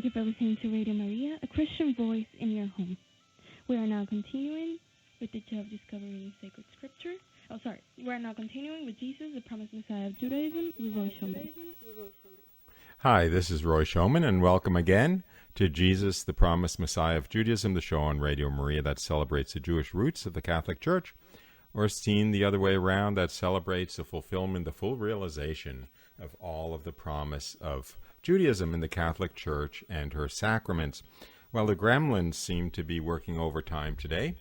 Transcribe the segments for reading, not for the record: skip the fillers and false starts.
Thank you for listening to Radio Maria, a Christian voice in your home. We are now continuing with the job discovering sacred scripture. We're now continuing with Jesus, the promised Messiah of Judaism, with Roy Shulman. Hi, this is Roy Shulman, and welcome again to Jesus, the Promised Messiah of Judaism, the show on Radio Maria that celebrates the Jewish roots of the Catholic Church, or seen the other way around, that celebrates the fulfillment, the full realization of all of the promise of Judaism in the Catholic Church and her sacraments. Well, the gremlins seem to be working overtime today.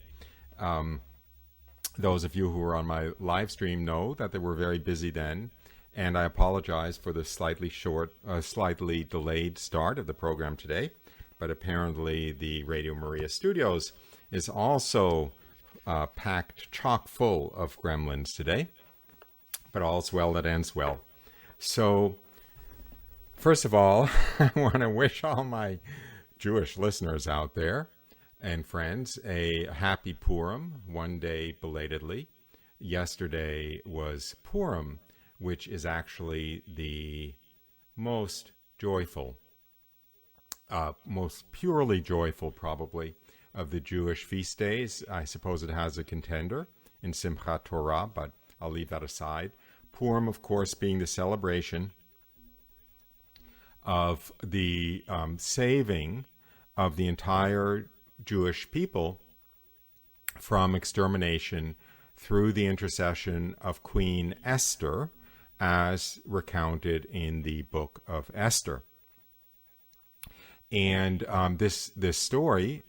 Those of you who were on my live stream know that they were very busy then, and I apologize for the slightly delayed start of the program today. But apparently the Radio Maria studios is also packed chock full of gremlins today. But all's well that ends well. So, first of all, I want to wish all my Jewish listeners out there and friends a happy Purim, one day belatedly. Yesterday was Purim, which is actually the most joyful, most purely joyful probably of the Jewish feast days. I suppose it has a contender in Simchat Torah, but I'll leave that aside. Purim, of course, being the celebration of the saving of the entire Jewish people from extermination through the intercession of Queen Esther, as recounted in the book of Esther. And this story,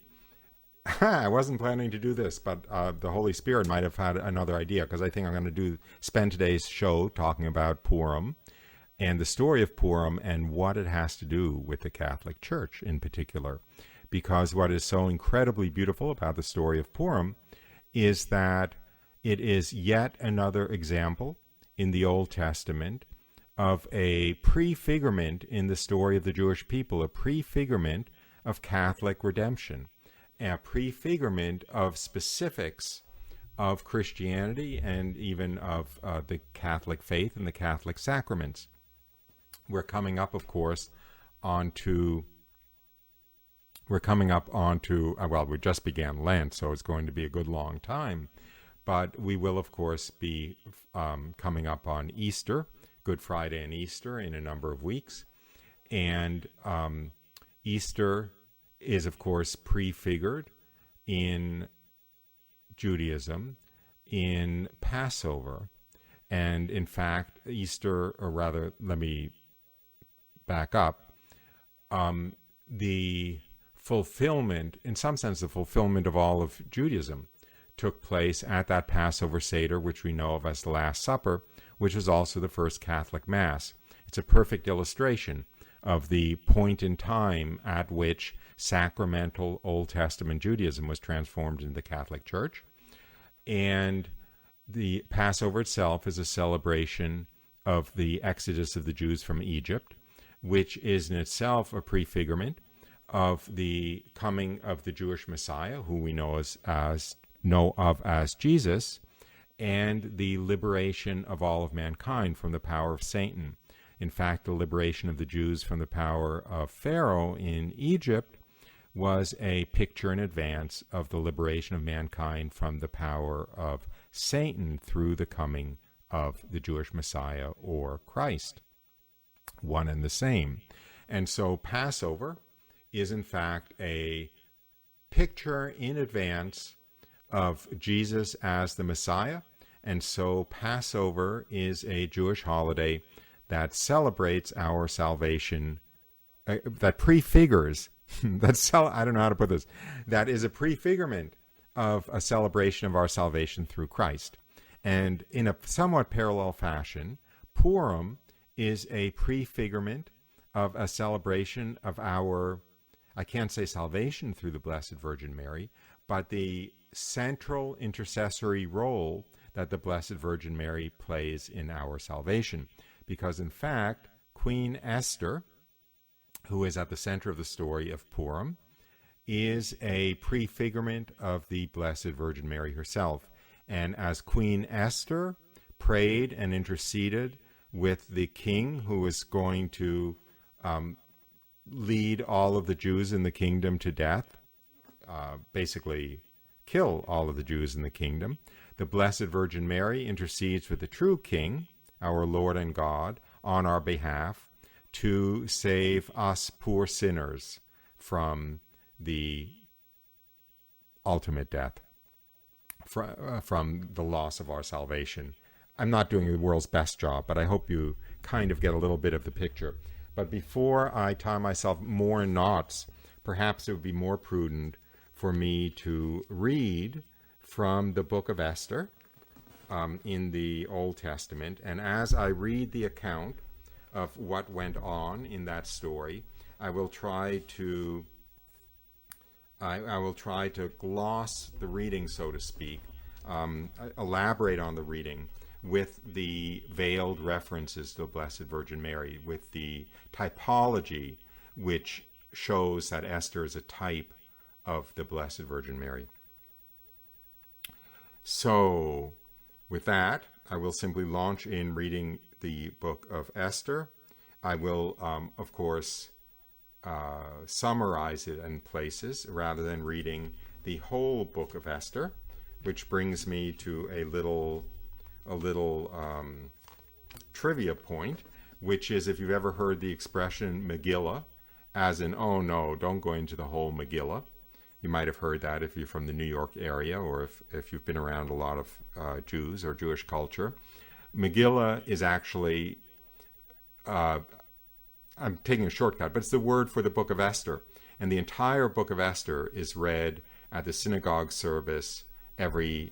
I wasn't planning to do this, but the Holy Spirit might have had another idea, because I think I'm going to spend today's show talking about Purim and the story of Purim and what it has to do with the Catholic Church in particular. Because what is so incredibly beautiful about the story of Purim is that it is yet another example in the Old Testament of a prefigurement in the story of the Jewish people, a prefigurement of Catholic redemption, a prefigurement of specifics of Christianity and even of the Catholic faith and the Catholic sacraments. We're coming up, of course, onto we just began Lent, so it's going to be a good long time. But we will, of course, be coming up on Easter, Good Friday and Easter, in a number of weeks. And Easter is, of course, prefigured in Judaism in Passover. And in fact, Easter, or rather, let me back up, the fulfillment, in some sense, the fulfillment of all of Judaism took place at that Passover Seder, which we know of as the Last Supper, which is also the first Catholic Mass. It's a perfect illustration of the point in time at which sacramental Old Testament Judaism was transformed into the Catholic Church. And the Passover itself is a celebration of the exodus of the Jews from Egypt, which is in itself a prefigurement of the coming of the Jewish Messiah, who we know of as Jesus, and the liberation of all of mankind from the power of Satan. In fact, the liberation of the Jews from the power of Pharaoh in Egypt was a picture in advance of the liberation of mankind from the power of Satan through the coming of the Jewish Messiah, or Christ, one and the same. And so Passover is in fact a picture in advance of Jesus as the Messiah. And so Passover is a Jewish holiday that celebrates our salvation, that prefigures, I don't know how to put this, that is a prefigurement of a celebration of our salvation through Christ. And in a somewhat parallel fashion, Purim is a prefigurement of a celebration of our, I can't say salvation through the Blessed Virgin Mary, but the central intercessory role that the Blessed Virgin Mary plays in our salvation. Because in fact, Queen Esther, who is at the center of the story of Purim, is a prefigurement of the Blessed Virgin Mary herself. And as Queen Esther prayed and interceded with the king who was going to lead all of the Jews in the kingdom to death, basically kill all of the Jews in the kingdom. The Blessed Virgin Mary intercedes with the true King, our Lord and God, on our behalf to save us poor sinners from the ultimate death, from the loss of our salvation. I'm not doing the world's best job, but I hope you kind of get a little bit of the picture. But before I tie myself more in knots, perhaps it would be more prudent for me to read from the book of Esther in the Old Testament. And as I read the account of what went on in that story, I will try to gloss the reading, so to speak, elaborate on the reading with the veiled references to the Blessed Virgin Mary, with the typology which shows that Esther is a type of the Blessed Virgin Mary. So, with that, I will simply launch in reading the book of Esther. I will, of course, summarize it in places rather than reading the whole book of Esther, which brings me to a little trivia point, which is, if you've ever heard the expression Megillah, as in, oh no, don't go into the whole Megillah. You might have heard that if you're from the New York area, or if you've been around a lot of Jews or Jewish culture. Megillah is actually, I'm taking a shortcut, but it's the word for the book of Esther. And the entire book of Esther is read at the synagogue service every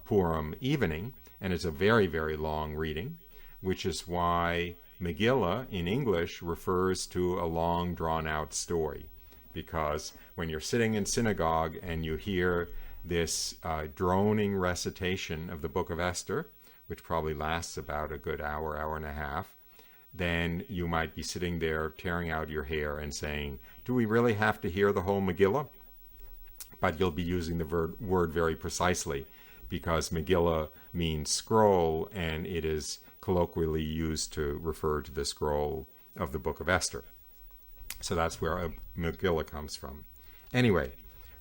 Purim evening, and it's a very, very long reading, which is why Megillah in English refers to a long, drawn-out story. Because when you're sitting in synagogue and you hear this droning recitation of the book of Esther, which probably lasts about a good hour, hour and a half, then you might be sitting there tearing out your hair and saying, do we really have to hear the whole Megillah? But you'll be using the word very precisely, because Megillah means scroll, and it is colloquially used to refer to the scroll of the book of Esther. So that's where a Megillah comes from. Anyway,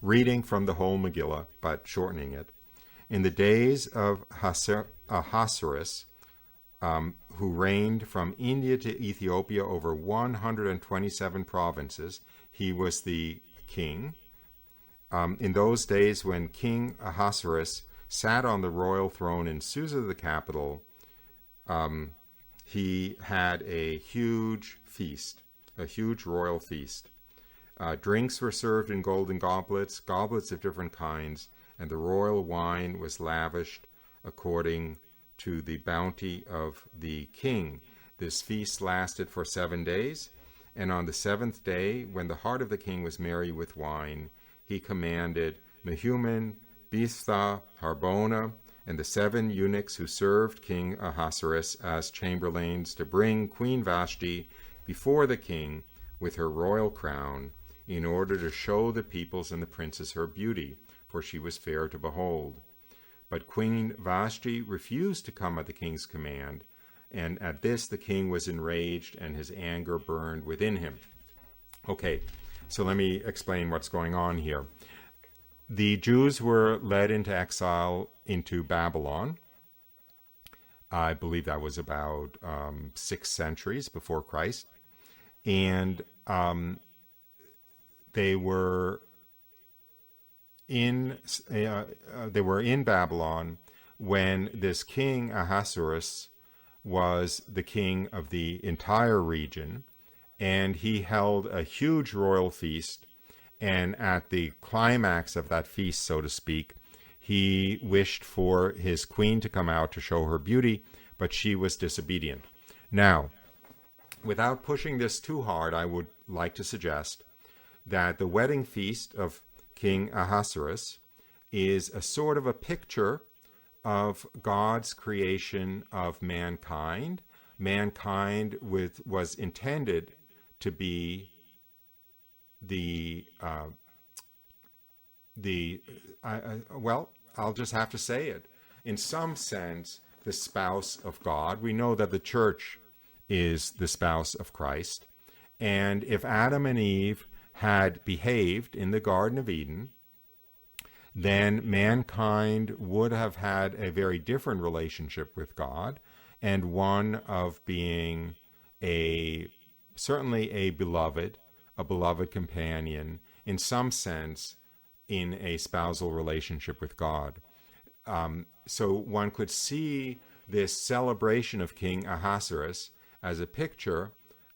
reading from the whole Megillah, but shortening it. In the days of Ahasuerus, who reigned from India to Ethiopia over 127 provinces, he was the king. In those days when King Ahasuerus sat on the royal throne in Susa, the capital, he had a huge feast, a huge royal feast. Drinks were served in golden goblets, goblets of different kinds, and the royal wine was lavished according to the bounty of the king. This feast lasted for 7 days, and on the 7th day, when the heart of the king was merry with wine, he commanded Mehuman, Biztha, Harbona, and the 7 eunuchs who served King Ahasuerus as chamberlains to bring Queen Vashti before the king with her royal crown, in order to show the peoples and the princes her beauty, for she was fair to behold. But Queen Vashti refused to come at the king's command, and at this the king was enraged, and his anger burned within him. Okay, so let me explain what's going on here. The Jews were led into exile into Babylon. I believe that was about 6 centuries before Christ. And they were in Babylon when this king Ahasuerus was the king of the entire region, and he held a huge royal feast. And at the climax of that feast, so to speak, he wished for his queen to come out to show her beauty, but she was disobedient. Now, without pushing this too hard, I would like to suggest that the wedding feast of King Ahasuerus is a sort of a picture of God's creation of mankind. Mankind was intended to be well, I'll just have to say it. In some sense, the spouse of God. We know that the church is the spouse of Christ. And if Adam and Eve had behaved in the Garden of Eden, then mankind would have had a very different relationship with God, and one of being certainly a beloved companion, in some sense, in a spousal relationship with God. So one could see this celebration of King Ahasuerus as a picture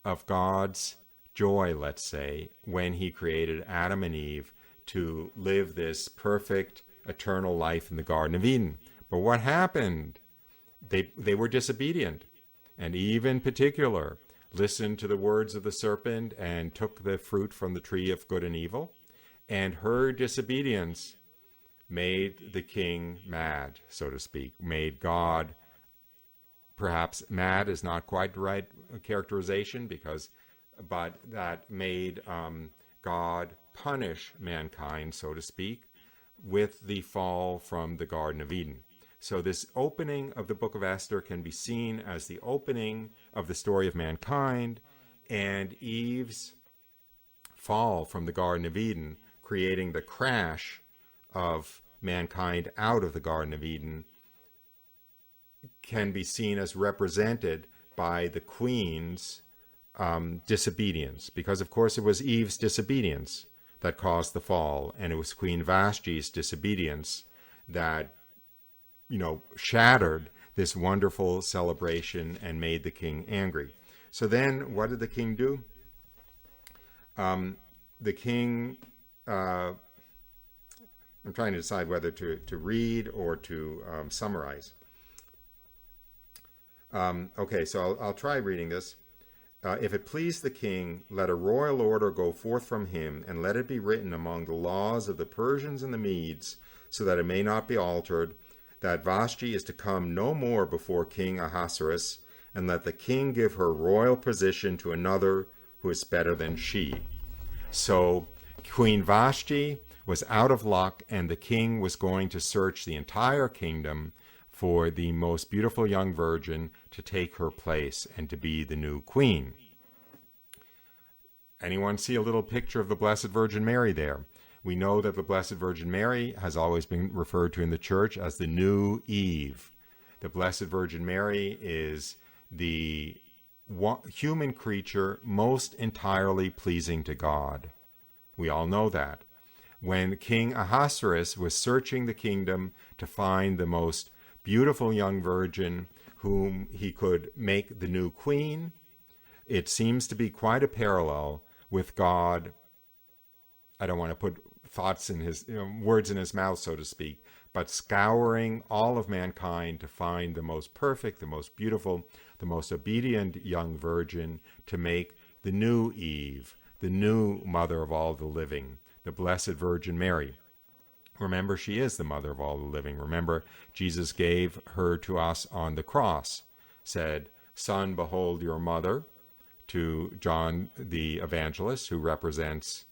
of God's joy, let's say, when he created Adam and Eve to live this perfect eternal life in the Garden of Eden. But what happened? They were disobedient. And Eve in particular listened to the words of the serpent and took the fruit from the tree of good and evil. And her disobedience made the king mad, so to speak, made God, perhaps mad is not quite the right characterization, but that made God punish mankind, so to speak, with the fall from the Garden of Eden. So this opening of the book of Esther can be seen as the opening of the story of mankind, and Eve's fall from the Garden of Eden, creating the crash of mankind out of the Garden of Eden, can be seen as represented by the queen's disobedience. Because, of course, it was Eve's disobedience that caused the fall, and it was Queen Vashti's disobedience that, shattered this wonderful celebration and made the king angry. So then, what did the king do? The king... I'm trying to decide whether to read or to summarize. Okay, so I'll try reading this. If it please the king, let a royal order go forth from him, and let it be written among the laws of the Persians and the Medes, so that it may not be altered, that Vashti is to come no more before King Ahasuerus, and let the king give her royal position to another who is better than she. So Queen Vashti was out of luck, and the king was going to search the entire kingdom for the most beautiful young virgin to take her place and to be the new queen. Anyone see a little picture of the Blessed Virgin Mary there? We know that the Blessed Virgin Mary has always been referred to in the church as the new Eve. The Blessed Virgin Mary is the human creature most entirely pleasing to God. We all know that. When King Ahasuerus was searching the kingdom to find the most beautiful young virgin whom he could make the new queen, it seems to be quite a parallel with God. I don't want to put thoughts in his words in his mouth, so to speak, but scouring all of mankind to find the most perfect, the most beautiful, the most obedient young virgin to make the new Eve, the new mother of all the living, the Blessed Virgin Mary. Remember, she is the mother of all the living. Remember, Jesus gave her to us on the cross, said, "Son, behold your mother," to John the evangelist, who represents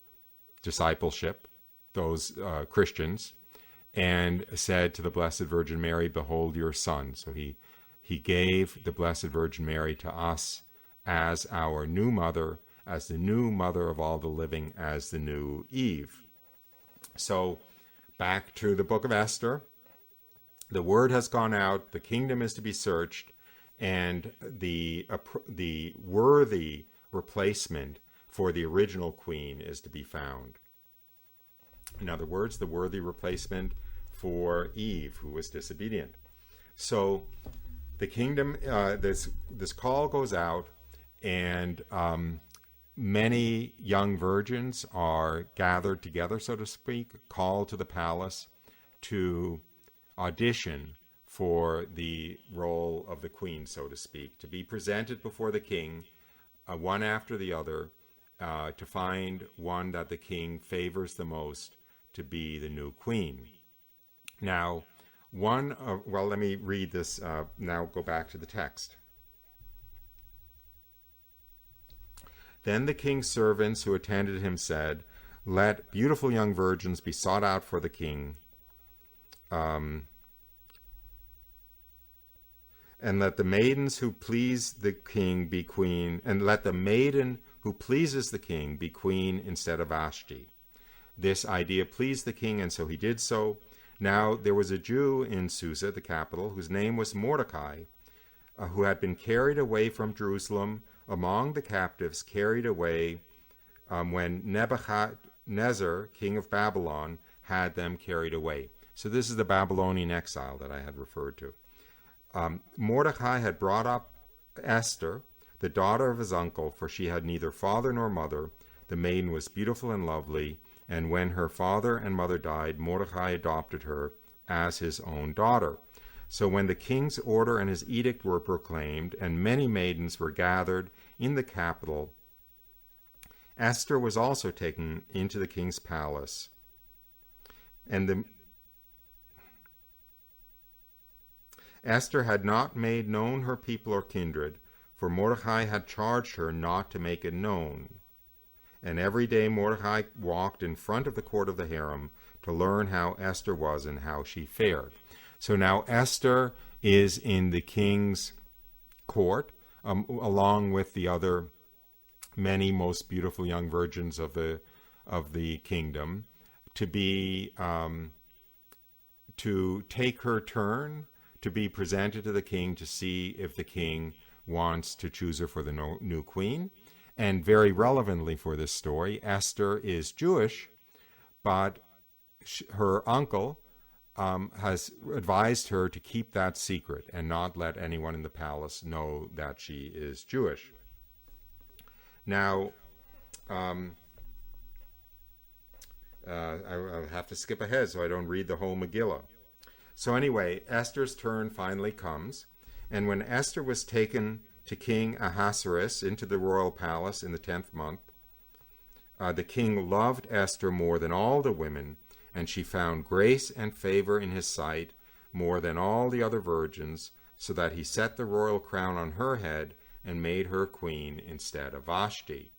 discipleship, those Christians, and said to the Blessed Virgin Mary, "Behold your son." So he gave the Blessed Virgin Mary to us as our new mother, as the new mother of all the living, as the new Eve. So back to the book of Esther. The word has gone out, the kingdom is to be searched, and the worthy replacement for the original queen is to be found. In other words, the worthy replacement for Eve, who was disobedient. So the kingdom, this call goes out, and many young virgins are gathered together, so to speak, called to the palace to audition for the role of the queen, so to speak, to be presented before the king, one after the other, to find one that the king favors the most to be the new queen. Now, let me read this, now go back to the text. Then the king's servants who attended him said, "Let beautiful young virgins be sought out for the king, and let the maidens who please the king be queen, and let the maiden who who pleases the king, be queen instead of Vashti. This idea pleased the king, and so he did so. Now there was a Jew in Susa, the capital, whose name was Mordecai, who had been carried away from Jerusalem among the captives, carried away when Nebuchadnezzar, king of Babylon, had them carried away. So this is the Babylonian exile that I had referred to. Mordecai had brought up Esther, the daughter of his uncle, for she had neither father nor mother. The maiden was beautiful and lovely, and when her father and mother died, Mordecai adopted her as his own daughter. So when the king's order and his edict were proclaimed, and many maidens were gathered in the capital, Esther was also taken into the king's palace. And Esther had not made known her people or kindred, for Mordecai had charged her not to make it known. And every day Mordecai walked in front of the court of the harem to learn how Esther was and how she fared. So now Esther is in the king's court, along with the other many most beautiful young virgins of the kingdom, to take her turn to be presented to the king to see if the king wants to choose her for the new queen. And very relevantly for this story, Esther is Jewish, but her uncle has advised her to keep that secret and not let anyone in the palace know that she is Jewish. Now, I have to skip ahead so I don't read the whole Megillah. So anyway, Esther's turn finally comes, and when Esther was taken to King Ahasuerus into the royal palace in the 10th month, the king loved Esther more than all the women, and she found grace and favor in his sight more than all the other virgins, so that he set the royal crown on her head and made her queen instead of Vashti.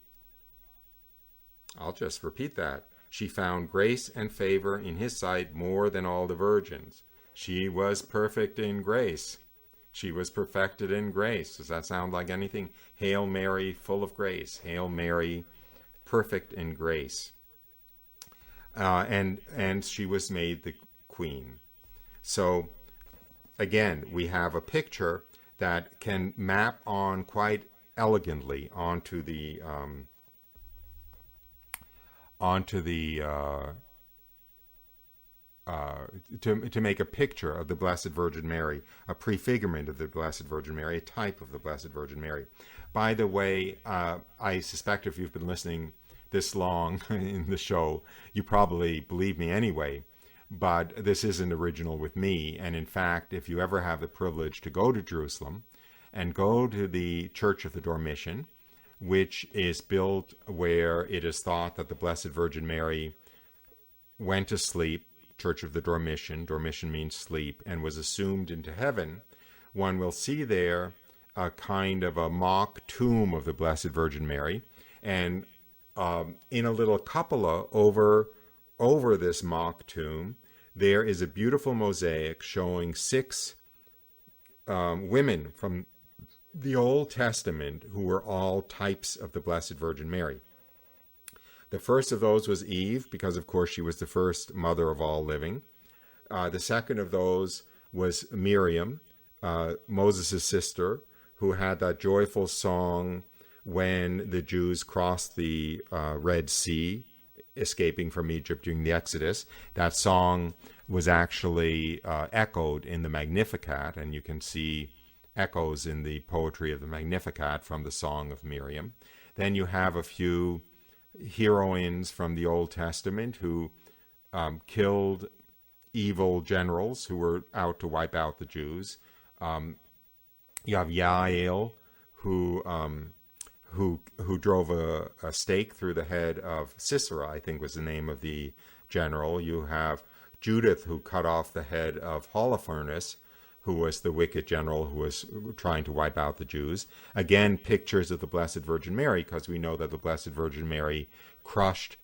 I'll just repeat that. She found grace and favor in his sight more than all the virgins. She was perfect in grace. She was perfected in grace. Does that sound like anything? Hail Mary, full of grace. Hail Mary, perfect in grace. And she was made the queen. So, again, we have a picture that can map on quite elegantly onto the to make a picture of the Blessed Virgin Mary, a prefigurement of the Blessed Virgin Mary, a type of the Blessed Virgin Mary. By the way, I suspect if you've been listening this long in the show, you probably believe me anyway, but this isn't original with me. And in fact, if you ever have the privilege to go to Jerusalem and go to the Church of the Dormition, which is built where it is thought that the Blessed Virgin Mary went to sleep, Church of the Dormition, Dormition means sleep, and was assumed into heaven, one will see there a kind of a mock tomb of the Blessed Virgin Mary, and in a little cupola over this mock tomb, there is a beautiful mosaic showing 6 women from the Old Testament who were all types of the Blessed Virgin Mary. The first of those was Eve, because of course she was the first mother of all living. The second of those was Miriam, Moses' sister, who had that joyful song when the Jews crossed the Red Sea, escaping from Egypt during the Exodus. That song was actually echoed in the Magnificat, and you can see echoes in the poetry of the Magnificat from the Song of Miriam. Then you have a few heroines from the Old Testament who killed evil generals who were out to wipe out the Jews. You have Yael, who drove a stake through the head of Sisera, I think was the name of the general. You have Judith, who cut off the head of Holofernes, who was the wicked general who was trying to wipe out the Jews. Again, pictures of the Blessed Virgin Mary, because we know that the Blessed Virgin Mary crushes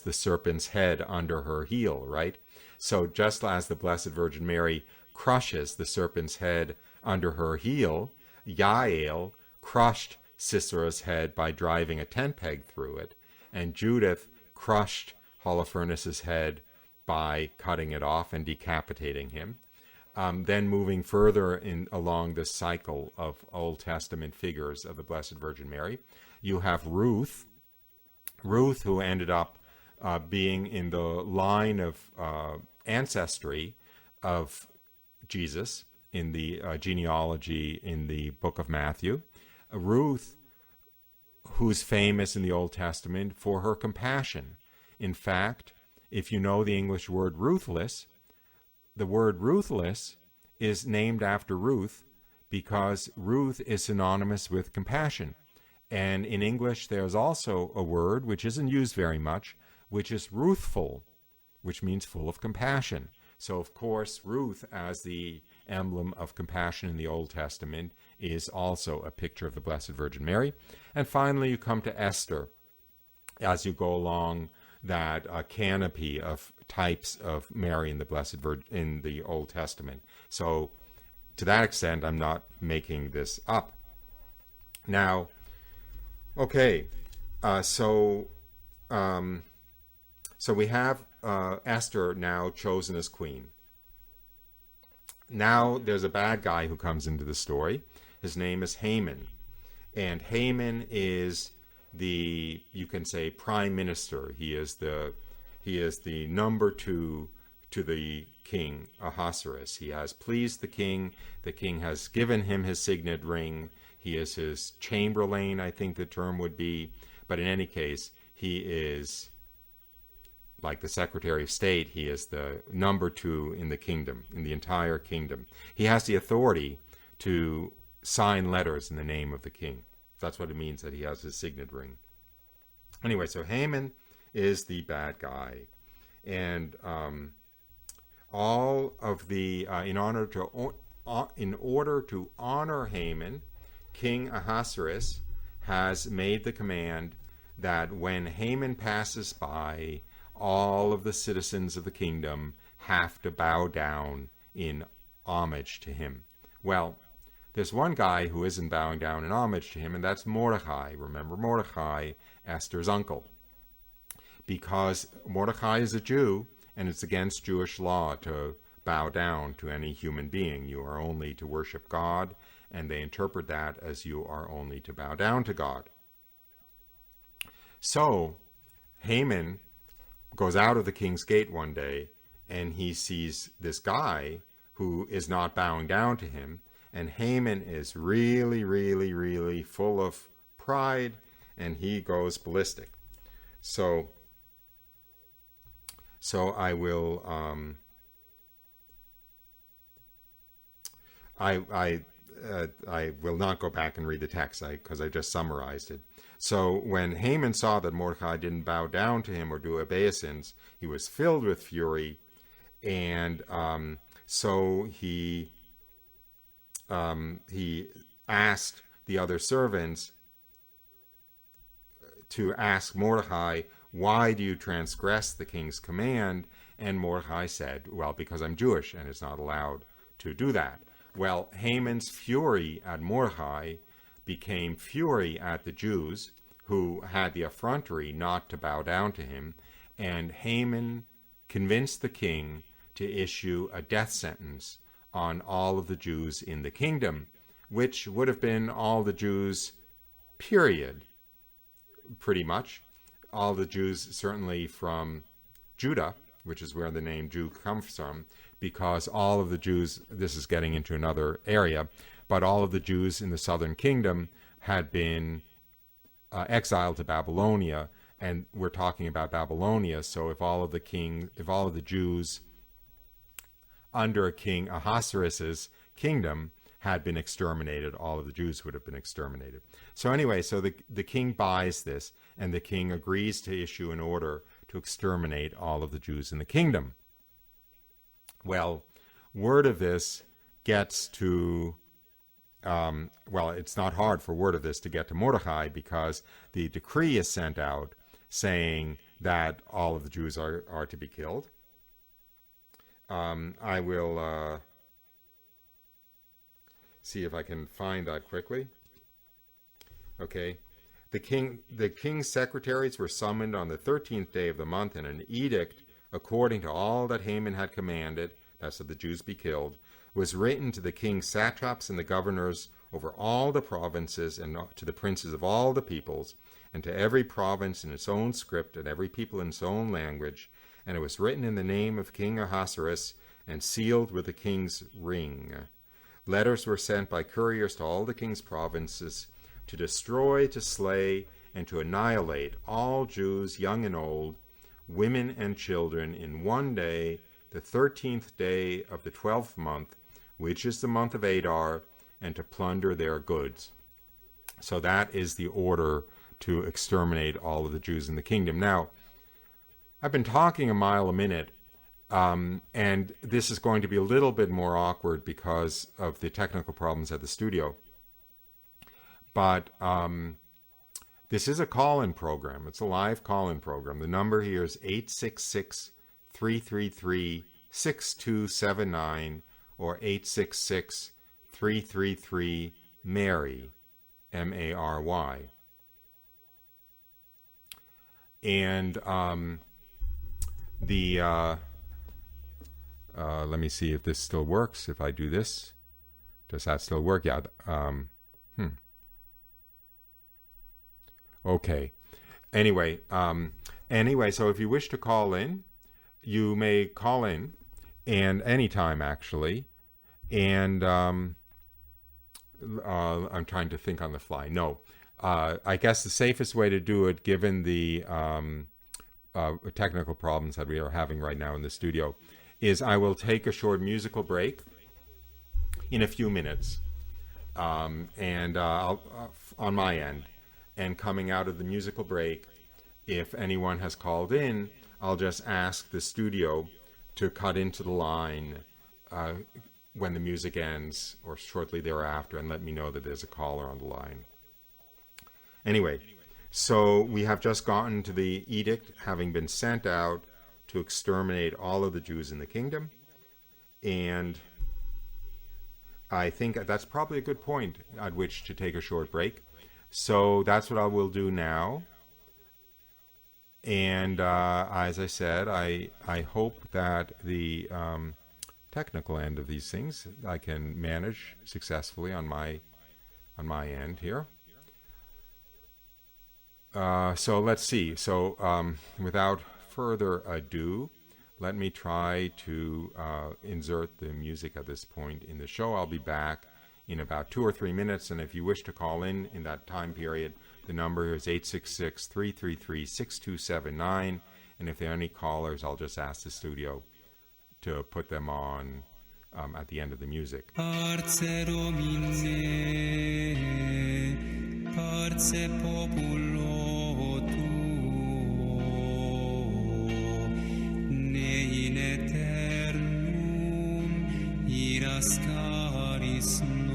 the serpent's head under her heel, right? So just as the Blessed Virgin Mary crushes the serpent's head under her heel, Yael crushed Sisera's head by driving a tent peg through it, and Judith crushed Holofernes' head by cutting it off and decapitating him. Then moving further along this cycle of Old Testament figures of the Blessed Virgin Mary, you have Ruth, who ended up being in the line of ancestry of Jesus in the genealogy in the book of Matthew. Ruth, who's famous in the Old Testament for her compassion. In fact, if you know the English word ruthless, the word ruthless is named after Ruth because Ruth is synonymous with compassion. And in English, there's also a word which isn't used very much, which is ruthful, which means full of compassion. So, of course, Ruth, as the emblem of compassion in the Old Testament, is also a picture of the Blessed Virgin Mary. And finally, you come to Esther as you go along that canopy of types of Mary in the Blessed Virgin in the Old Testament. So, to that extent, I'm not making this up. Now, okay, so we have Esther now chosen as queen. Now there's a bad guy who comes into the story. His name is Haman. And Haman is you can say, prime minister. He is the number two to the king, Ahasuerus. He has pleased the king. The king has given him his signet ring. He is his chamberlain, I think the term would be. But in any case, he is like the Secretary of State. He is the number two in the kingdom, in the entire kingdom. He has the authority to sign letters in the name of the king. That's what it means that he has his signet ring. Anyway, so Haman is the bad guy. And all of the, in order to honor Haman, King Ahasuerus has made the command that when Haman passes by, all of the citizens of the kingdom have to bow down in homage to him. Well, there's one guy who isn't bowing down in homage to him, and that's Mordecai. Remember Mordecai, Esther's uncle. Because Mordecai is a Jew, and it's against Jewish law to bow down to any human being. You are only to worship God, and they interpret that as you are only to bow down to God. So, Haman goes out of the king's gate one day, and he sees this guy who is not bowing down to him, and Haman is really, really, really full of pride, and he goes ballistic. So I will, I will not go back and read the text because I just summarized it. So when Haman saw that Mordecai didn't bow down to him or do obeisance, he was filled with fury, and so he asked the other servants to ask Mordecai, "Why do you transgress the king's command?" And Mordecai said, "Well, because I'm Jewish and it's not allowed to do that." Well, Haman's fury at Mordecai became fury at the Jews who had the effrontery not to bow down to him, and Haman convinced the king to issue a death sentence on all of the Jews in the kingdom, which would have been all the Jews, period, pretty much. All the Jews, certainly from Judah, which is where the name Jew comes from, because all of the Jews, this is getting into another area, but all of the Jews in the southern kingdom had been exiled to Babylonia, and we're talking about Babylonia. So if all of the Jews under King Ahasuerus' kingdom had been exterminated, all of the Jews would have been exterminated. So anyway, so the king buys this, and the king agrees to issue an order to exterminate all of the Jews in the kingdom. Well, word of this gets to, it's not hard for word of this to get to Mordecai, because the decree is sent out saying that all of the Jews are to be killed. I will see if I can find that quickly. Okay. The king's secretaries were summoned on the 13th day of the month, and an edict, according to all that Haman had commanded, that's that the Jews be killed, was written to the king's satraps and the governors over all the provinces, and to the princes of all the peoples, and to every province in its own script, and every people in its own language. And it was written in the name of King Ahasuerus, and sealed with the king's ring. Letters were sent by couriers to all the king's provinces, to destroy, to slay, and to annihilate all Jews, young and old, women and children, in one day, the 13th day of the 12th month, which is the month of Adar, and to plunder their goods. So that is the order to exterminate all of the Jews in the kingdom. Now, I've been talking a mile a minute, and this is going to be a little bit more awkward because of the technical problems at the studio. But this is a call-in program. It's a live call-in program. The number here is 866-333-6279 or 866-333-MARY, M-A-R-Y. And let me see if this still works. If I do this, does that still work? Yeah. Okay. Anyway, so if you wish to call in, you may call in, and anytime actually. And I'm trying to think on the fly. No, I guess the safest way to do it, given the technical problems that we are having right now in the studio, is I will take a short musical break in a few minutes, and I'll, on my end. And coming out of the musical break, if anyone has called in, I'll just ask the studio to cut into the line when the music ends or shortly thereafter, and let me know that there's a caller on the line. Anyway, so we have just gotten to the edict having been sent out to exterminate all of the Jews in the kingdom, and I think that's probably a good point at which to take a short break. So that's what I will do now. And as I said, I hope that the technical end of these things I can manage successfully on my end here. So let's see. So without further ado, let me try to insert the music at this point in the show. I'll be back in about 2 or 3 minutes, and if you wish to call in that time period, the number is 866-333-6279, and if there are any callers, I'll just ask the studio to put them on at the end of the music. Parce Domine, parce populo tuo, ne in eternum iras caris nobis.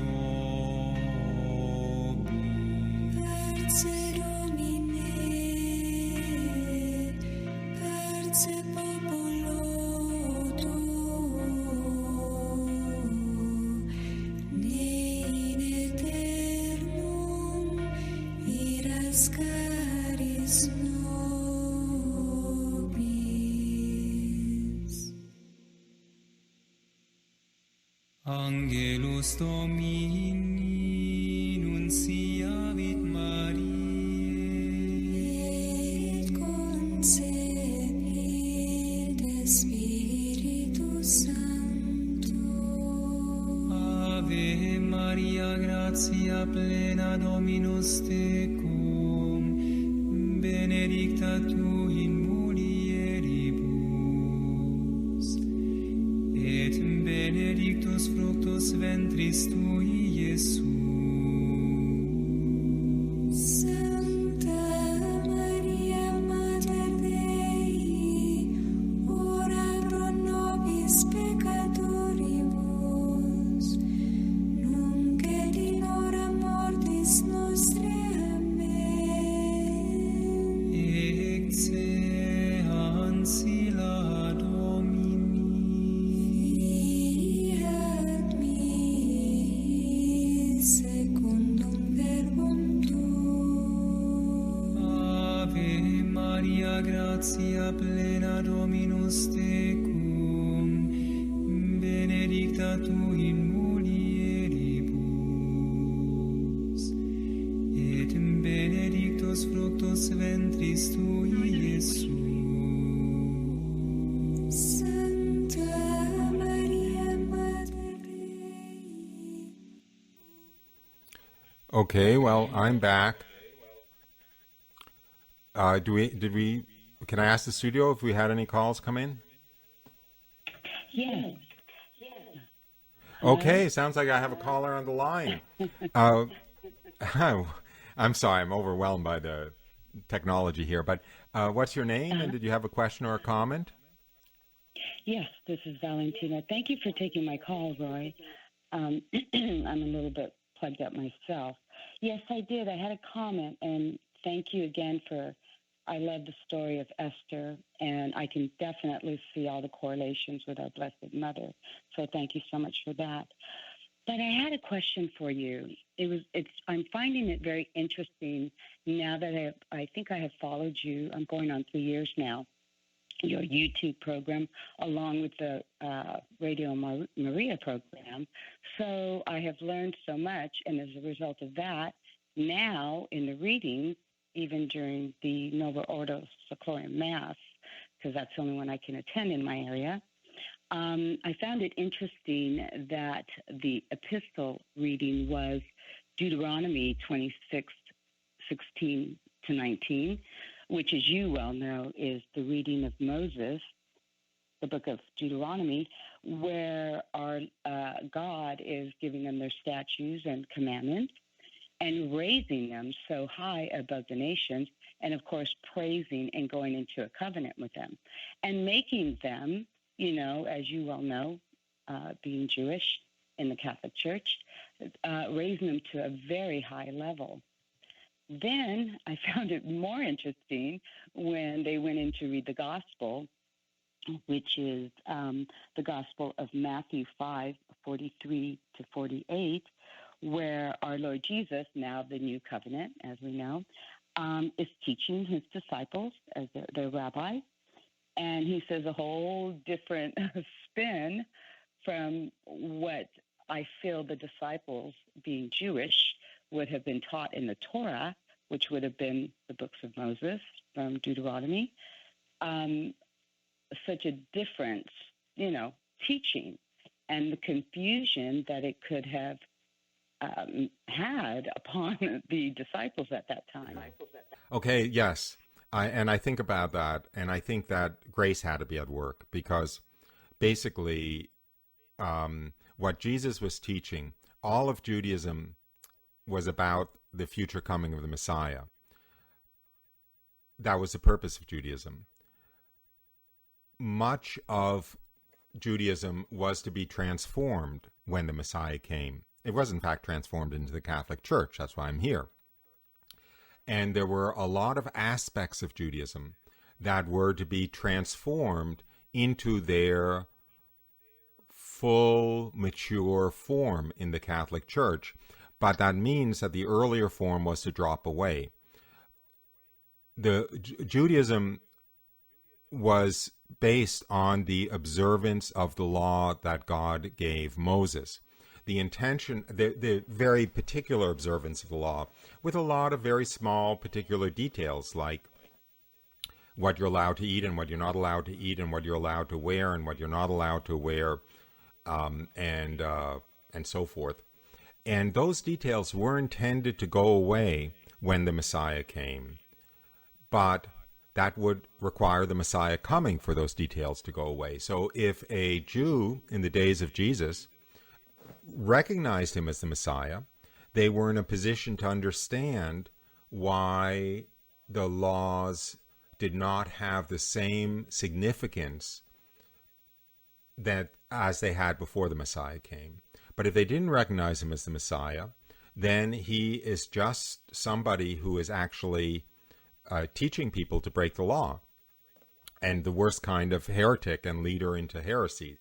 Parce Domine, parce populo tuo, ne in eternum iras caris nobis. Angelus Domini nunciavit Mariae, et concepit Spiritus Sancto. Ave Maria, gratia plena, Dominus tecum, benedicta tu in mulieribus, et benedictus fructus ventris tui, Iesus. Sancta Maria, Mater Dei, ora pro nobis peccatoribus, nunc et in hora mortis nostrae. Amen. Ecce ancilla Domini. Fiat mi secundum verbum tuum. gratia plena Dominus tecum, benedicta tu in mulieribus, et benedictus fructus ventris tui, Iesus. Santa Maria, Mater Dei. Okay, well, I'm back. Can I ask the studio if we had any calls come in? Yes. Okay, sounds like I have a caller on the line. I'm sorry, I'm overwhelmed by the technology here, but what's your name, and did you have a question or a comment? Yes, this is Valentina. Thank you for taking my call, Roy. I'm a little bit plugged up myself. Yes, I did. I had a comment, and thank you again I love the story of Esther, and I can definitely see all the correlations with our Blessed Mother. So thank you so much for that. But I had a question for you. I'm finding it very interesting now that I think I have followed you. I'm going on 3 years now. Your YouTube program, along with the Radio Maria program. So I have learned so much, and as a result of that, now in the readings, even during the Nova Ordo Seclorum Mass, because that's the only one I can attend in my area, I found it interesting that the epistle reading was Deuteronomy 26:16-19, which, as you well know, is the reading of Moses, the book of Deuteronomy, where our God is giving them their statutes and commandments and raising them so high above the nations, and, of course, praising and going into a covenant with them and making them, as you well know, being Jewish in the Catholic Church, raising them to a very high level. Then I found it more interesting when they went in to read the gospel, which is the gospel of Matthew 5:43-48, where our Lord Jesus, now the new covenant, as we know, is teaching his disciples as their rabbis. And he says a whole different spin from what I feel the disciples, being Jewish, would have been taught in the Torah, which would have been the books of Moses from Deuteronomy. Such a difference, teaching, and the confusion that it could have had upon the disciples at that time. Okay, yes. I think about that, and I think that grace had to be at work, because basically what Jesus was teaching, all of Judaism was about the future coming of the Messiah. That was the purpose of Judaism. Much of Judaism was to be transformed when the Messiah came. It was, in fact, transformed into the Catholic Church. That's why I'm here. And there were a lot of aspects of Judaism that were to be transformed into their full, mature form in the Catholic Church. But that means that the earlier form was to drop away. Judaism was based on the observance of the law that God gave Moses. The intention, the very particular observance of the law, with a lot of very small particular details, like what you're allowed to eat and what you're not allowed to eat, and what you're allowed to wear and what you're not allowed to wear, and so forth. And those details were intended to go away when the Messiah came. But that would require the Messiah coming for those details to go away. So if a Jew in the days of Jesus recognized him as the Messiah, they were in a position to understand why the laws did not have the same significance as they had before the Messiah came. But if they didn't recognize him as the Messiah, then he is just somebody who is actually teaching people to break the law, and the worst kind of heretic and leader into heresy.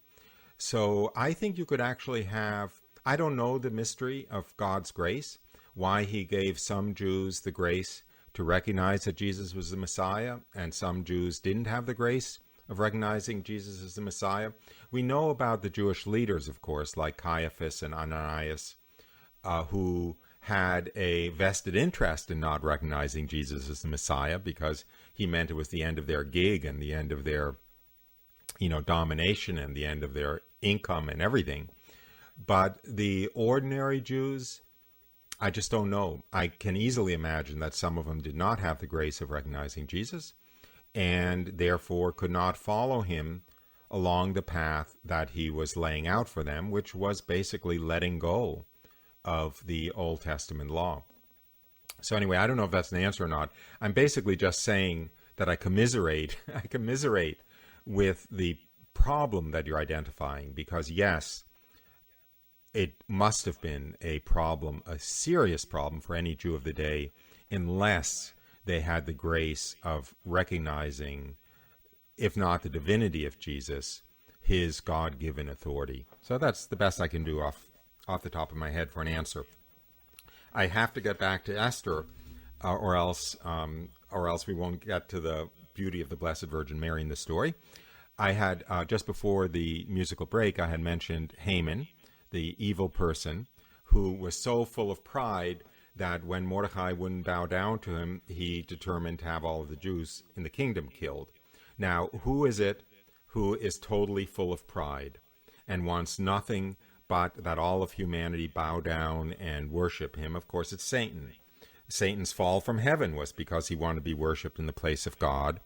So I think you could actually have, I don't know the mystery of God's grace, why he gave some Jews the grace to recognize that Jesus was the Messiah, and some Jews didn't have the grace of recognizing Jesus as the Messiah. We know about the Jewish leaders, of course, like Caiaphas and Ananias, who had a vested interest in not recognizing Jesus as the Messiah because he meant it was the end of their gig and the end of their, domination and the end of their income and everything. But the ordinary Jews, I just don't know. I can easily imagine that some of them did not have the grace of recognizing Jesus and therefore could not follow him along the path that he was laying out for them, which was basically letting go of the Old Testament law. So anyway, I don't know if that's an answer or not. I'm basically just saying that I commiserate with the problem that you're identifying, because yes, it must have been a problem, a serious problem for any Jew of the day, unless they had the grace of recognizing, if not the divinity of Jesus, his God-given authority. So that's the best I can do off the top of my head for an answer. I have to get back to Esther, or else we won't get to the beauty of the Blessed Virgin Mary in the story. I had, just before the musical break, I had mentioned Haman, the evil person, who was so full of pride that when Mordecai wouldn't bow down to him, he determined to have all of the Jews in the kingdom killed. Now, who is it who is totally full of pride and wants nothing but that all of humanity bow down and worship him? Of course, it's Satan. Satan's fall from heaven was because he wanted to be worshipped in the place of God.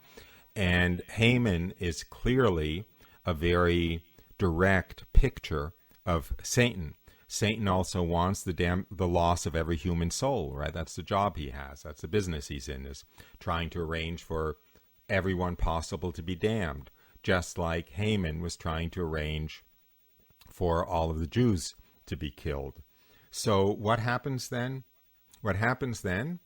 And Haman is clearly a very direct picture of Satan. Satan also wants the loss of every human soul, right? That's the job he has. That's the business he's in, is trying to arrange for everyone possible to be damned, just like Haman was trying to arrange for all of the Jews to be killed. So what happens then? What happens then,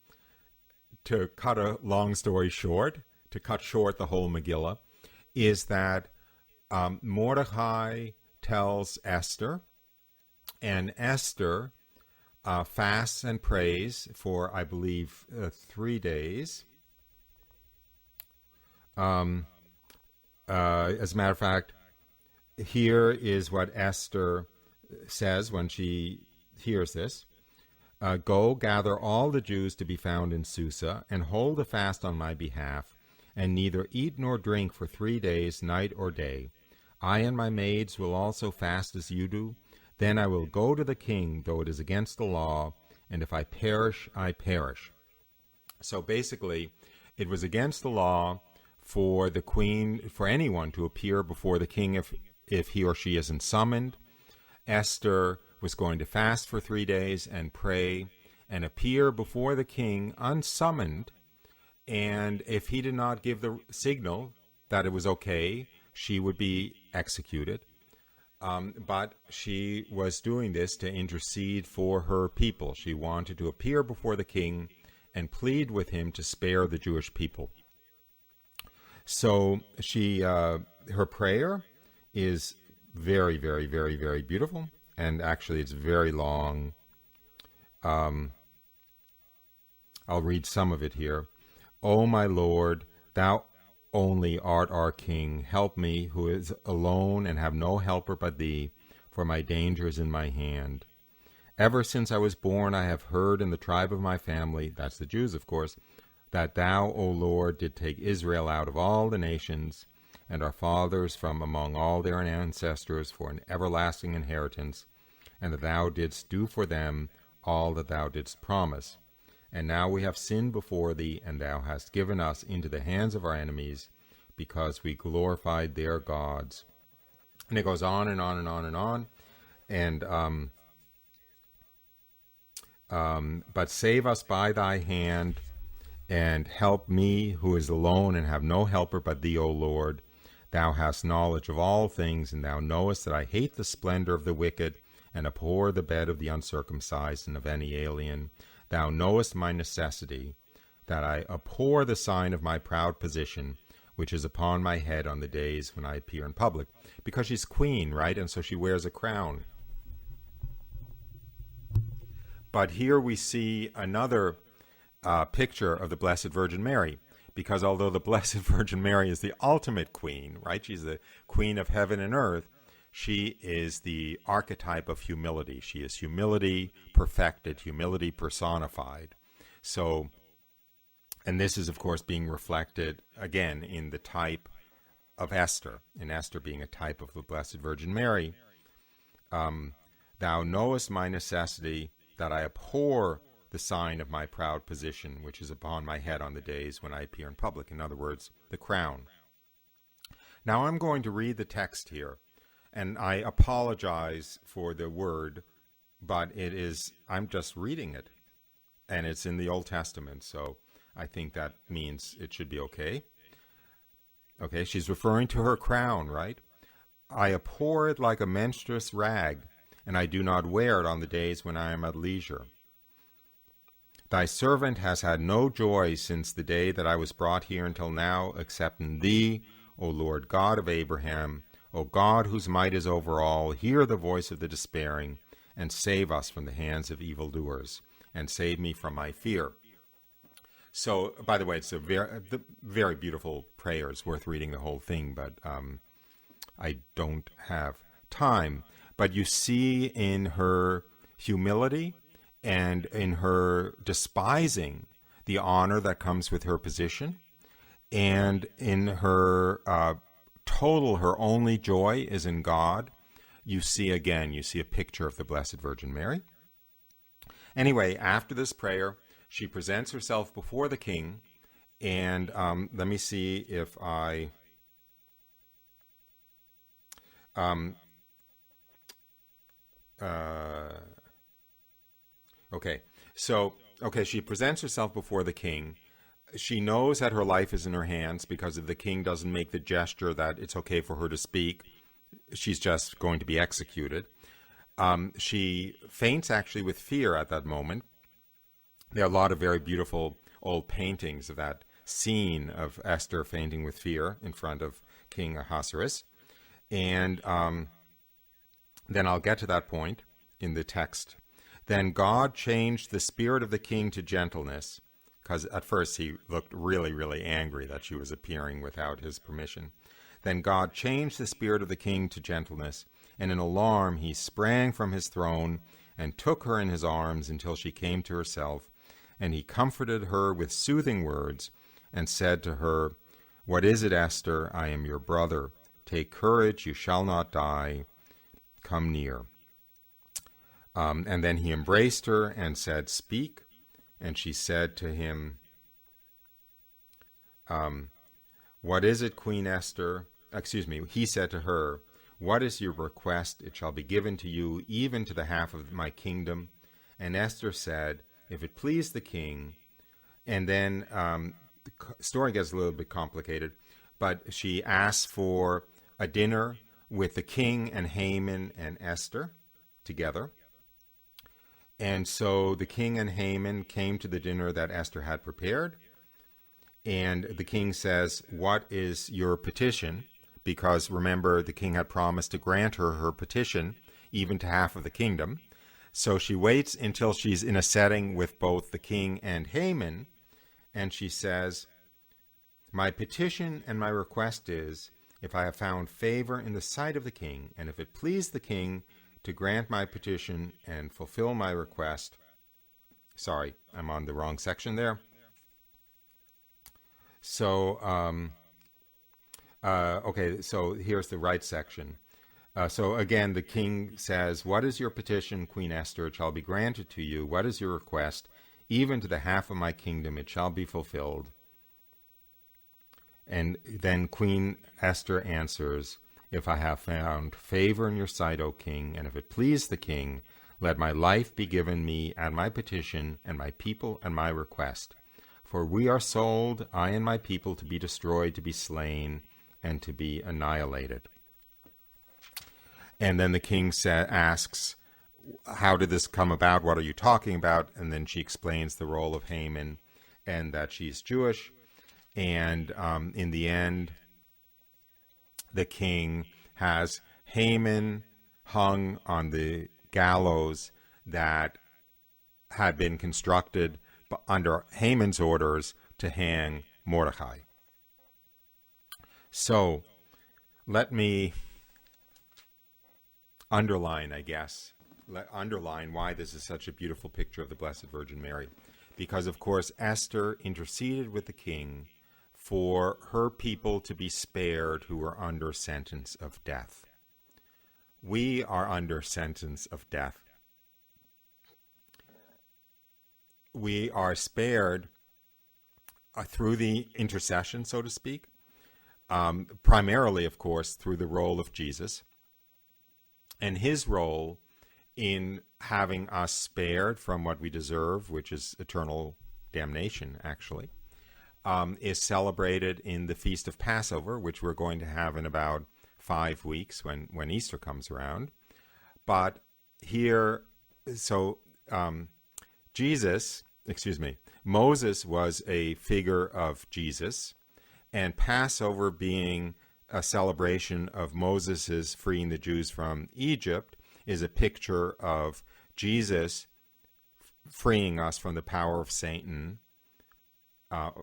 to cut a long story short, to cut short the whole Megillah, is that Mordecai tells Esther, and Esther fasts and prays for, I believe, 3 days. As a matter of fact, here is what Esther says when she hears this. Go, gather all the Jews to be found in Susa, and hold a fast on my behalf, and neither eat nor drink for 3 days, night or day. I and my maids will also fast as you do. Then I will go to the king, though it is against the law, and if I perish, I perish. So basically, it was against the law for the queen, for anyone to appear before the king if he or she isn't summoned. Esther was going to fast for 3 days and pray and appear before the king unsummoned, and if he did not give the signal that it was okay, she would be executed. But she was doing this to intercede for her people. She wanted to appear before the king and plead with him to spare the Jewish people. So her prayer is very, very, very, very beautiful. And actually, it's very long. I'll read some of it here. O my Lord, thou only art our King. Help me, who is alone and have no helper but thee, for my danger is in my hand. Ever since I was born, I have heard in the tribe of my family, that's the Jews, of course, that thou, O Lord, did take Israel out of all the nations, and our fathers from among all their ancestors for an everlasting inheritance, and that thou didst do for them all that thou didst promise. And now we have sinned before thee, and thou hast given us into the hands of our enemies, because we glorified their gods. And it goes on and on and on and on. And but save us by thy hand, and help me, who is alone and have no helper but thee, O Lord. Thou hast knowledge of all things, and thou knowest that I hate the splendor of the wicked, and abhor the bed of the uncircumcised and of any alien. Thou knowest my necessity, that I abhor the sign of my proud position, which is upon my head on the days when I appear in public. Because she's queen, right? And so she wears a crown. But here we see another picture of the Blessed Virgin Mary, because although the Blessed Virgin Mary is the ultimate queen, right? She's the queen of heaven and earth. She is the archetype of humility. She is humility perfected, humility personified. So, and this is, of course, being reflected, again, in the type of Esther, in Esther being a type of the Blessed Virgin Mary. Thou knowest my necessity, that I abhor the sign of my proud position, which is upon my head on the days when I appear in public. In other words, the crown. Now I'm going to read the text here, and I apologize for the word, but I'm just reading it, and it's in the Old Testament, so I think that means it should be okay. Okay, she's referring to her crown, right? I abhor it like a menstruous rag, and I do not wear it on the days when I am at leisure. Thy servant has had no joy since the day that I was brought here until now, except in thee, O Lord God of Abraham, O God whose might is over all. Hear the voice of the despairing, and save us from the hands of evildoers, and save me from my fear. So, by the way, it's a very beautiful prayer. It's worth reading the whole thing, but I don't have time. But you see in her humility and in her despising the honor that comes with her position, and in her her only joy is in God. You see a picture of the Blessed Virgin Mary. Anyway, after this prayer, she presents herself before the king, and let me see if I... she presents herself before the king. She knows that her life is in her hands, because if the king doesn't make the gesture that it's okay for her to speak, she's just going to be executed. She faints actually with fear at that moment. There are a lot of very beautiful old paintings of that scene of Esther fainting with fear in front of King Ahasuerus. And then I'll get to that point in the text. Then God changed the spirit of the king to gentleness, because at first he looked really, really angry that she was appearing without his permission. Then God changed the spirit of the king to gentleness, and in alarm he sprang from his throne and took her in his arms until she came to herself. And he comforted her with soothing words and said to her, What is it, Esther? I am your brother. Take courage, you shall not die. Come near. And then he embraced her and said, Speak. And she said to him, What is it, Queen Esther? He said to her, What is your request? It shall be given to you, even to the half of my kingdom. And Esther said, If it please the king. And then the story gets a little bit complicated, but she asked for a dinner with the king and Haman and Esther together. And so the king and Haman came to the dinner that Esther had prepared. And the king says, What is your petition? Because remember, the king had promised to grant her petition, even to half of the kingdom. So she waits until she's in a setting with both the king and Haman. And she says, My petition and my request is, if I have found favor in the sight of the king, and if it please the king to grant my petition and fulfill my request. Sorry, I'm on the wrong section there. So, so here's the right section. So again, the king says, What is your petition, Queen Esther? It shall be granted to you. What is your request? Even to the half of my kingdom it shall be fulfilled. And then Queen Esther answers, If I have found favor in your sight, O king, and if it please the king, let my life be given me at my petition, and my people and my request. For we are sold, I and my people, to be destroyed, to be slain, and to be annihilated. And then the king asks, How did this come about? What are you talking about? And then she explains the role of Haman and that she's Jewish. And in the end, the king has Haman hung on the gallows that had been constructed under Haman's orders to hang Mordecai. So let me underline why this is such a beautiful picture of the Blessed Virgin Mary. Because, of course, Esther interceded with the king for her people to be spared who were under sentence of death. We are under sentence of death. We are spared through the intercession, so to speak, primarily, of course, through the role of Jesus and his role in having us spared from what we deserve, which is eternal damnation, actually, is celebrated in the Feast of Passover, which we're going to have in about 5 weeks when Easter comes around. But here, Moses was a figure of Jesus, and Passover being a celebration of Moses' freeing the Jews from Egypt is a picture of Jesus freeing us from the power of Satan,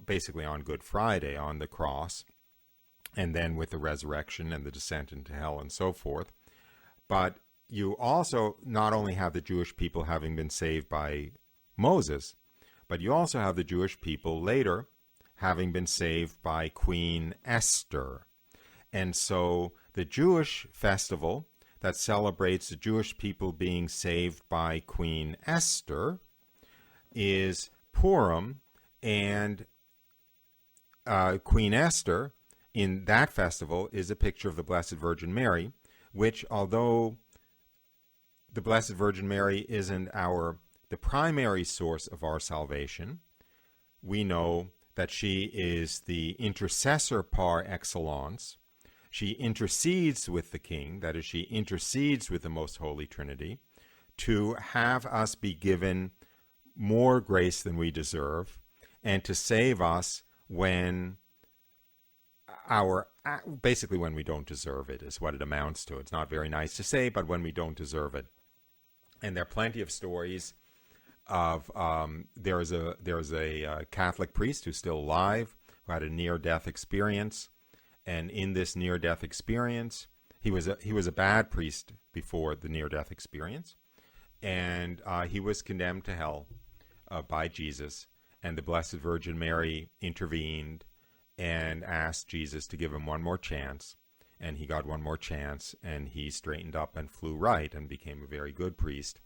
basically on Good Friday, on the cross, and then with the resurrection and the descent into hell and so forth. But you also not only have the Jewish people having been saved by Moses, but you also have the Jewish people later having been saved by Queen Esther. And so the Jewish festival that celebrates the Jewish people being saved by Queen Esther is Purim, and Queen Esther in that festival is a picture of the Blessed Virgin Mary, which, although the Blessed Virgin Mary isn't the primary source of our salvation, we know that she is the intercessor par excellence. She intercedes with the King, that is, she intercedes with the Most Holy Trinity, to have us be given more grace than we deserve, and to save us when basically when we don't deserve it is what it amounts to. It's not very nice to say, but when we don't deserve it. And there are plenty of stories of there is a Catholic priest who's still alive who had a near-death experience, and in this near-death experience, he was a bad priest before the near-death experience, and he was condemned to hell by Jesus, and the Blessed Virgin Mary intervened and asked Jesus to give him one more chance, and he got one more chance, and he straightened up and flew right and became a very good priest.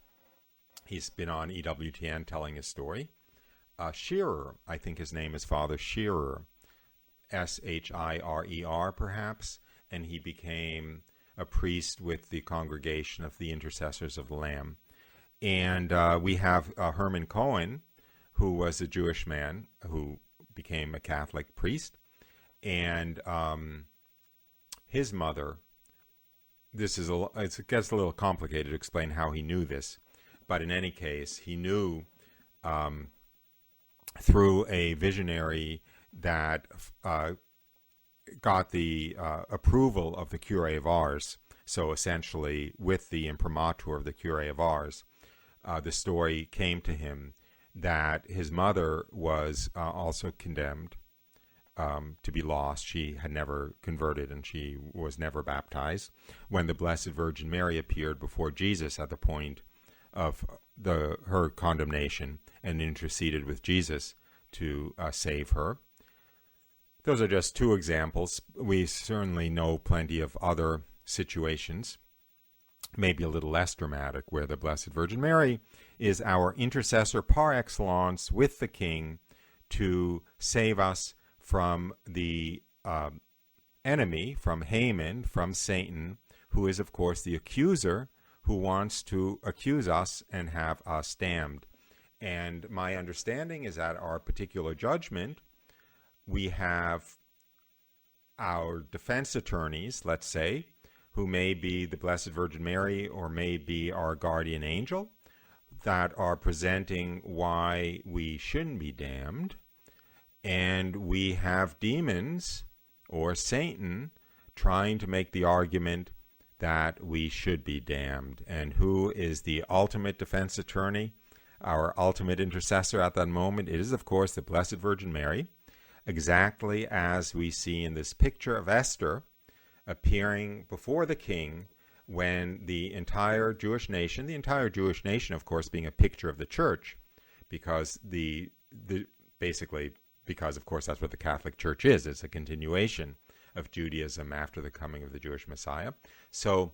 He's been on EWTN telling his story. Shearer, I think his name is Father Shearer, Shirer perhaps, and he became a priest with the Congregation of the Intercessors of the Lamb. And we have Herman Cohen, who was a Jewish man who became a Catholic priest, and his mother, it gets a little complicated to explain how he knew this, but in any case, he knew through a visionary that got the approval of the Curé of Ars. So essentially, with the imprimatur of the Curé of Ars, the story came to him that his mother was also condemned to be lost. She had never converted, and she was never baptized. When the Blessed Virgin Mary appeared before Jesus at the point of her condemnation and interceded with Jesus to save her. Those are just two examples. We certainly know plenty of other situations, maybe a little less dramatic, where the Blessed Virgin Mary is our intercessor par excellence with the King to save us from the enemy, from Haman, from Satan, who is, of course, the accuser who wants to accuse us and have us damned. And my understanding is that our particular judgment, we have our defense attorneys, let's say, who may be the Blessed Virgin Mary or may be our guardian angel, that are presenting why we shouldn't be damned. And we have demons or Satan trying to make the argument that we should be damned. And who is the ultimate defense attorney? our ultimate intercessor at that moment. It is, of course, the Blessed Virgin Mary, exactly as we see in this picture of Esther appearing before the king when the entire Jewish nation, of course, being a picture of the church, because because, of course, that's what the Catholic Church is. It's a continuation of Judaism after the coming of the Jewish Messiah. So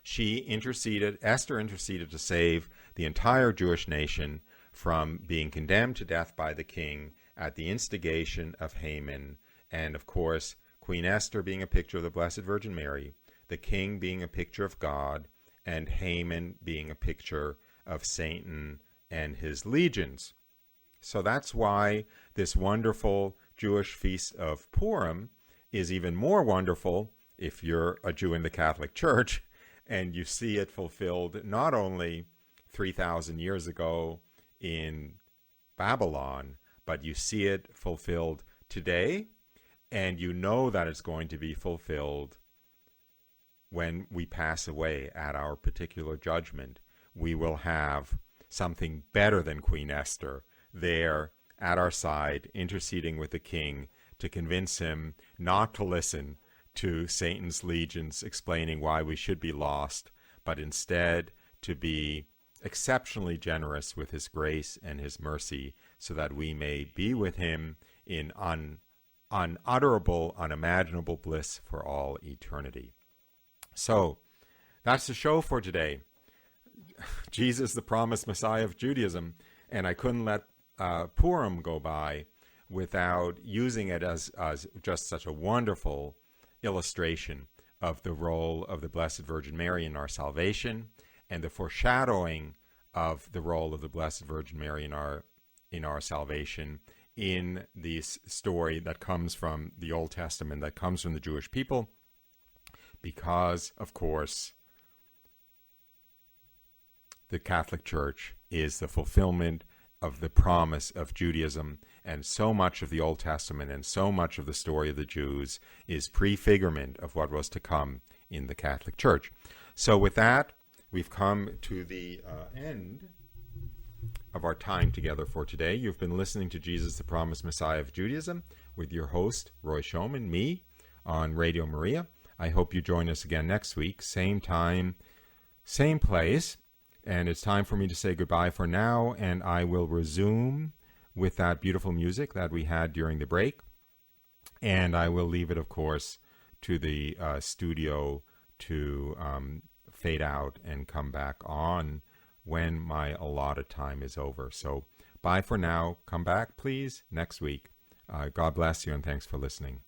Esther interceded to save the entire Jewish nation from being condemned to death by the king at the instigation of Haman. And, of course, Queen Esther being a picture of the Blessed Virgin Mary, the king being a picture of God, and Haman being a picture of Satan and his legions. So that's why this wonderful Jewish feast of Purim is even more wonderful if you're a Jew in the Catholic Church and you see it fulfilled not only 3,000 years ago in Babylon, but you see it fulfilled today, and you know that it's going to be fulfilled when we pass away at our particular judgment. We will have something better than Queen Esther there at our side, interceding with the king to convince him not to listen to Satan's legions explaining why we should be lost, but instead to be exceptionally generous with his grace and his mercy, so that we may be with him in unutterable, unimaginable bliss for all eternity. So, that's the show for today. Jesus, the promised Messiah of Judaism, and I couldn't let Purim go by without using it as just such a wonderful illustration of the role of the Blessed Virgin Mary in our salvation, and the foreshadowing of the role of the Blessed Virgin Mary in our salvation in this story that comes from the Old Testament, that comes from the Jewish people, because, of course, the Catholic Church is the fulfillment of the promise of Judaism, and so much of the Old Testament and so much of the story of the Jews is prefigurement of what was to come in the Catholic Church. So with that, we've come to the end of our time together for today. You've been listening to Jesus, the Promised Messiah of Judaism, with your host, Roy Schoeman, me, on Radio Maria. I hope you join us again next week, same time, same place. And it's time for me to say goodbye for now, and I will resume with that beautiful music that we had during the break. And I will leave it, of course, to the studio to fade out and come back on when my allotted time is over. So bye for now. Come back, please, next week. God bless you, and thanks for listening.